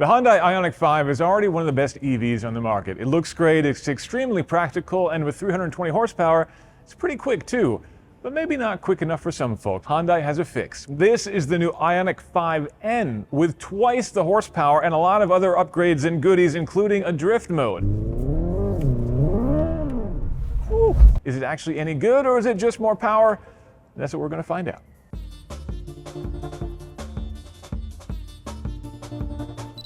The Hyundai Ioniq 5 is already one of the best EVs on the market. It looks great, it's extremely practical, and with 320 horsepower, it's pretty quick too. But maybe not quick enough for some folks. Hyundai has a fix. This is the new Ioniq 5N with twice the horsepower and a lot of other upgrades and goodies, including a drift mode. Whew. Is it actually any good, or is it just more power? That's what we're going to find out.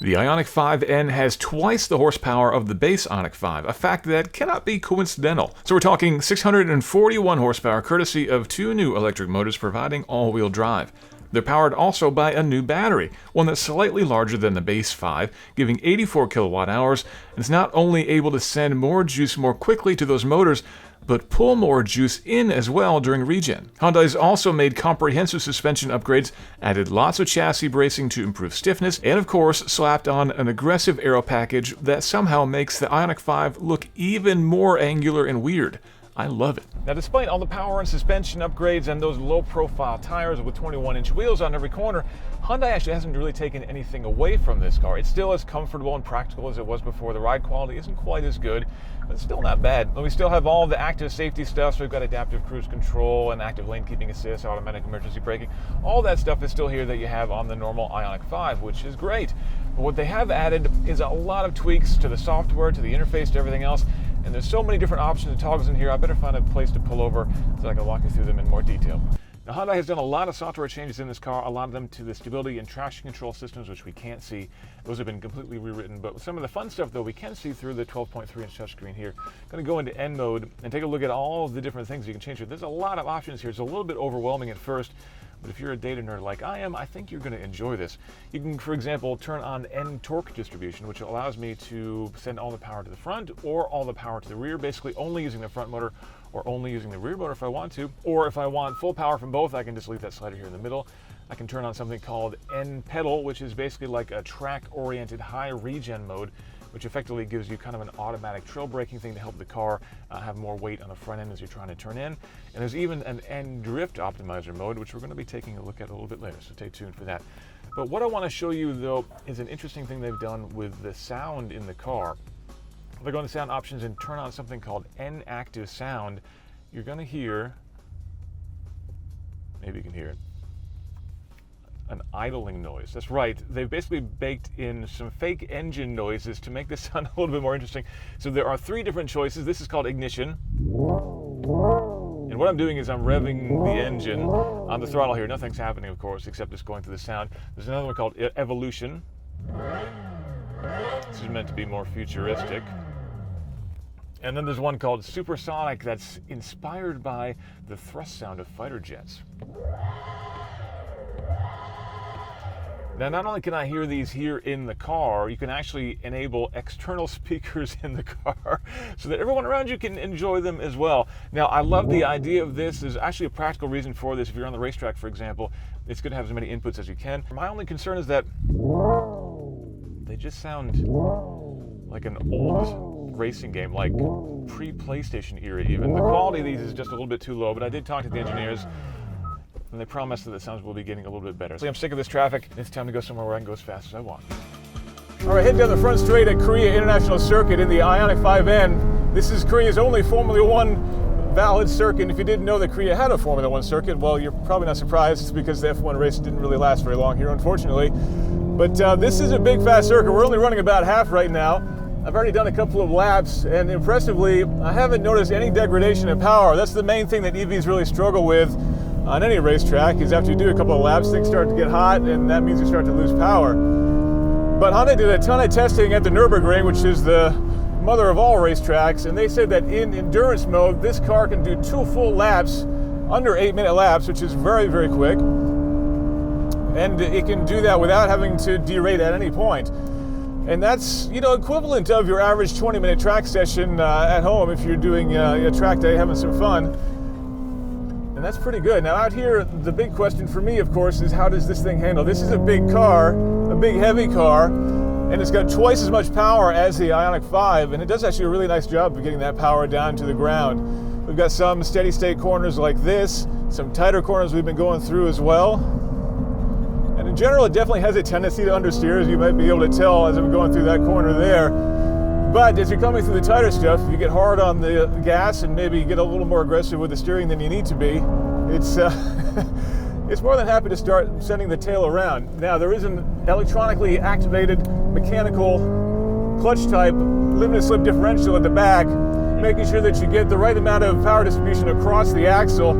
The Ioniq 5N has twice the horsepower of the base Ioniq 5, a fact that cannot be coincidental. So we're talking 641 horsepower courtesy of two new electric motors providing all-wheel drive. They're powered also by a new battery, one that's slightly larger than the base 5, giving 84 kilowatt hours, and it's not only able to send more juice more quickly to those motors, but pull more juice in as well during regen. Hyundai's also made comprehensive suspension upgrades, added lots of chassis bracing to improve stiffness, and of course slapped on an aggressive aero package that somehow makes the Ioniq 5 look even more angular and weird. I love it. Now, despite all the power and suspension upgrades and those low-profile tires with 21-inch wheels on every corner, Hyundai actually hasn't really taken anything away from this car. It's still as comfortable and practical as it was before. The ride quality isn't quite as good, but it's still not bad. We still have all the active safety stuff, so we've got adaptive cruise control and active lane keeping assist, automatic emergency braking. All that stuff is still here that you have on the normal Ioniq 5, which is great. But what they have added is a lot of tweaks to the software, to the interface, to everything else. And there's so many different options and toggles in here, I better find a place to pull over so I can walk you through them in more detail. Now, Hyundai has done a lot of software changes in this car, a lot of them to the stability and traction control systems, which we can't see. Those have been completely rewritten, but some of the fun stuff, though, we can see through the 12.3-inch touchscreen here. I'm going to go into N mode and take a look at all of the different things you can change here. There's a lot of options here. It's a little bit overwhelming at first, but if you're a data nerd like I am, I think you're going to enjoy this. You can, for example, turn on N torque distribution, which allows me to send all the power to the front or all the power to the rear, basically only using the front motor or only using the rear motor if I want to. Or if I want full power from both, I can just leave that slider here in the middle. I can turn on something called N pedal, which is basically like a track-oriented high regen mode, which effectively gives you kind of an automatic trail braking thing to help the car have more weight on the front end as you're trying to turn in. And there's even an N drift optimizer mode, which we're going to be taking a look at a little bit later, so stay tuned for that. But what I want to show you, though, is an interesting thing they've done with the sound in the car. If I go into sound options and turn on something called N active sound, you're going to hear, maybe you can hear it, an idling noise. That's right, they've basically baked in some fake engine noises to make this sound a little bit more interesting. So there are three different choices. This is called ignition. And what I'm doing is I'm revving the engine on the throttle here. Nothing's happening, of course, except it's going through the sound. There's another one called evolution. This is meant to be more futuristic. And then there's one called supersonic that's inspired by the thrust sound of fighter jets. Now, not only can I hear these here in the car, you can actually enable external speakers in the car so that everyone around you can enjoy them as well. Now, I love the idea of this. There's actually a practical reason for this. If you're on the racetrack, for example, it's good to have as many inputs as you can. My only concern is that they just sound like an old racing game, like pre-PlayStation era even. The quality of these is just a little bit too low, but I did talk to the engineers, and they promised that the sounds will be getting a little bit better. So I'm sick of this traffic. It's time to go somewhere where I can go as fast as I want. All right, head down the front straight at Korea International Circuit in the Ioniq 5N. This is Korea's only Formula One valid circuit. And if you didn't know that Korea had a Formula One circuit, well, you're probably not surprised. It's because the F1 race didn't really last very long here, unfortunately. But this is a big, fast circuit. We're only running about half right now. I've already done a couple of laps, and impressively, I haven't noticed any degradation in power. That's the main thing that EVs really struggle with on any racetrack, is after you do a couple of laps, things start to get hot, and that means you start to lose power. But Hyundai did a ton of testing at the Nürburgring, which is the mother of all racetracks, and they said that in endurance mode, this car can do 2 full laps, under 8-minute laps, which is very, very quick. And it can do that without having to derate at any point. And that's, you know, equivalent of your average 20-minute track session at home if you're doing a track day, having some fun. And that's pretty good. Now out here, the big question for me, of course, is how does this thing handle? This is a big car, a big heavy car, and it's got twice as much power as the Ioniq 5, and it does actually a really nice job of getting that power down to the ground. We've got some steady state corners like this, some tighter corners we've been going through as well. And in general, it definitely has a tendency to understeer, as you might be able to tell as I'm going through that corner there. But as you're coming through the tighter stuff, if you get hard on the gas and maybe get a little more aggressive with the steering than you need to be, it's it's more than happy to start sending the tail around. Now, there is an electronically activated mechanical clutch type limited slip differential at the back, making sure that you get the right amount of power distribution across the axle.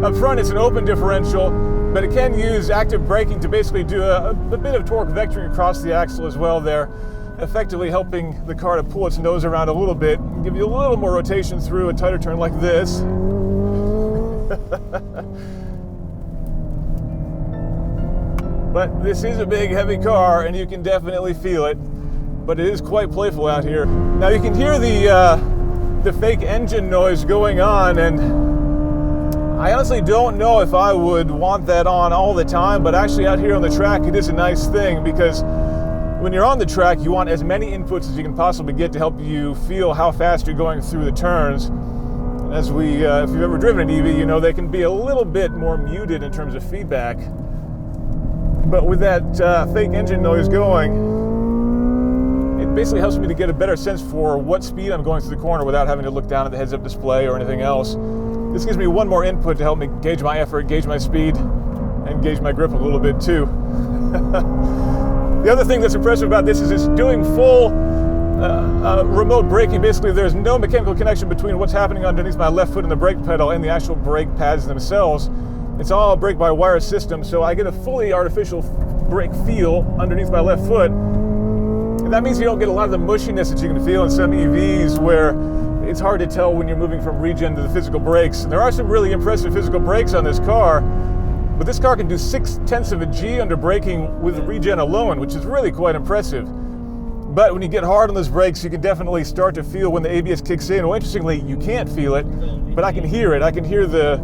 Up front, it's an open differential, but it can use active braking to basically do a bit of torque vectoring across the axle as well there, effectively helping the car to pull its nose around a little bit, and give you a little more rotation through a tighter turn like this. But this is a big, heavy car, and you can definitely feel it, but it is quite playful out here. Now you can hear the fake engine noise going on, and I honestly don't know if I would want that on all the time, but actually out here on the track, it is a nice thing, because when you're on the track, you want as many inputs as you can possibly get to help you feel how fast you're going through the turns. As if you've ever driven an EV, you know they can be a little bit more muted in terms of feedback. But with that fake engine noise going, it basically helps me to get a better sense for what speed I'm going through the corner without having to look down at the heads-up display or anything else. This gives me one more input to help me gauge my effort, gauge my speed, and gauge my grip a little bit too. The other thing that's impressive about this is it's doing full remote braking. Basically, there's no mechanical connection between what's happening underneath my left foot and the brake pedal and the actual brake pads themselves. It's all a brake-by-wire system, so I get a fully artificial brake feel underneath my left foot. And that means you don't get a lot of the mushiness that you can feel in some EVs where it's hard to tell when you're moving from regen to the physical brakes. And there are some really impressive physical brakes on this car, but this car can do 0.6 of a G under braking with regen alone, which is really quite impressive. But when you get hard on those brakes, you can definitely start to feel when the ABS kicks in. Well, interestingly, you can't feel it, but I can hear it. I can hear the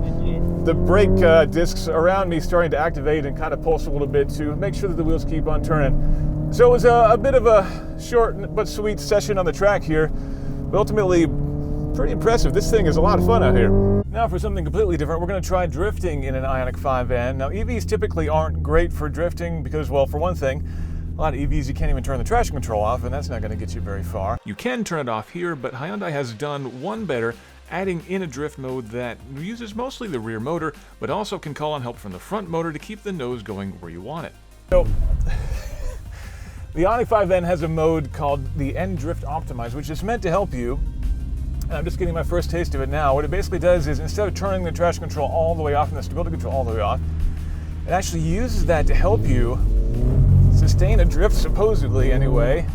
brake discs around me starting to activate and kind of pulse a little bit to make sure that the wheels keep on turning. So it was a bit of a short but sweet session on the track here, but ultimately pretty impressive. This thing is a lot of fun out here. Now for something completely different, we're going to try drifting in an Ioniq 5N. Now EVs typically aren't great for drifting because, well, for one thing, a lot of EVs you can't even turn the traction control off, and that's not going to get you very far. You can turn it off here, but Hyundai has done one better, adding in a drift mode that uses mostly the rear motor, but also can call on help from the front motor to keep the nose going where you want it. So, the Ioniq 5N has a mode called the N Drift Optimize, which is meant to help you, and I'm just getting my first taste of it now. What it basically does is, instead of turning the traction control all the way off and the stability control all the way off, it actually uses that to help you sustain a drift, supposedly anyway.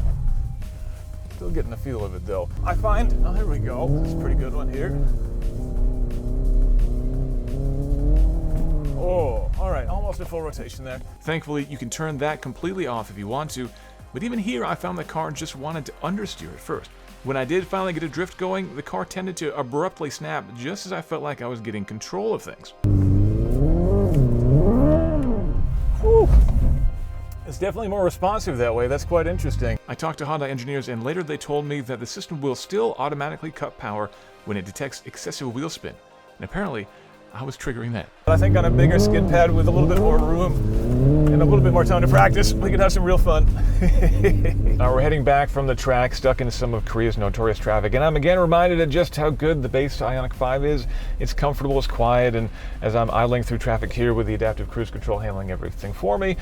Still getting the feel of it though. I find, oh, here we go. This is a pretty good one here. Oh, all right, almost a full rotation there. Thankfully, you can turn that completely off if you want to, but even here, I found the car just wanted to understeer at first. When I did finally get a drift going, the car tended to abruptly snap just as I felt like I was getting control of things. Whew. It's definitely more responsive that way. That's quite interesting. I talked to Hyundai engineers, and later they told me that the system will still automatically cut power when it detects excessive wheel spin. And apparently, I was triggering that. I think on a bigger skid pad with a little bit more room and a little bit more time to practice, we could have some real fun. Now we're heading back from the track, stuck in some of Korea's notorious traffic, and I'm again reminded of just how good the base Ioniq 5 is. It's comfortable, it's quiet, and as I'm idling through traffic here with the adaptive cruise control handling everything for me,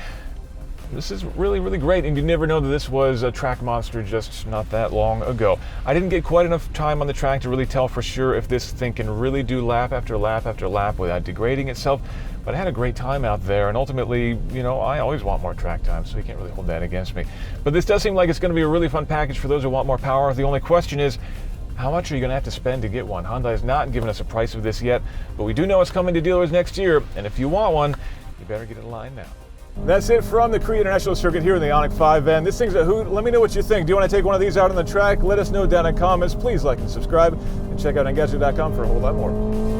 this is really, really great, and you never know that this was a track monster just not that long ago. I didn't get quite enough time on the track to really tell for sure if this thing can really do lap after lap after lap without degrading itself, but I had a great time out there, and ultimately, you know, I always want more track time, so you can't really hold that against me. But this does seem like it's going to be a really fun package for those who want more power. The only question is, how much are you going to have to spend to get one? Hyundai's not given us a price of this yet, but we do know it's coming to dealers next year, and if you want one, you better get in line now. That's it from the Korea International Circuit here in the Ioniq 5N. This thing's a hoot. Let me know what you think. Do you want to take one of these out on the track? Let us know down in comments. Please like and subscribe, and check out Engadget.com for a whole lot more.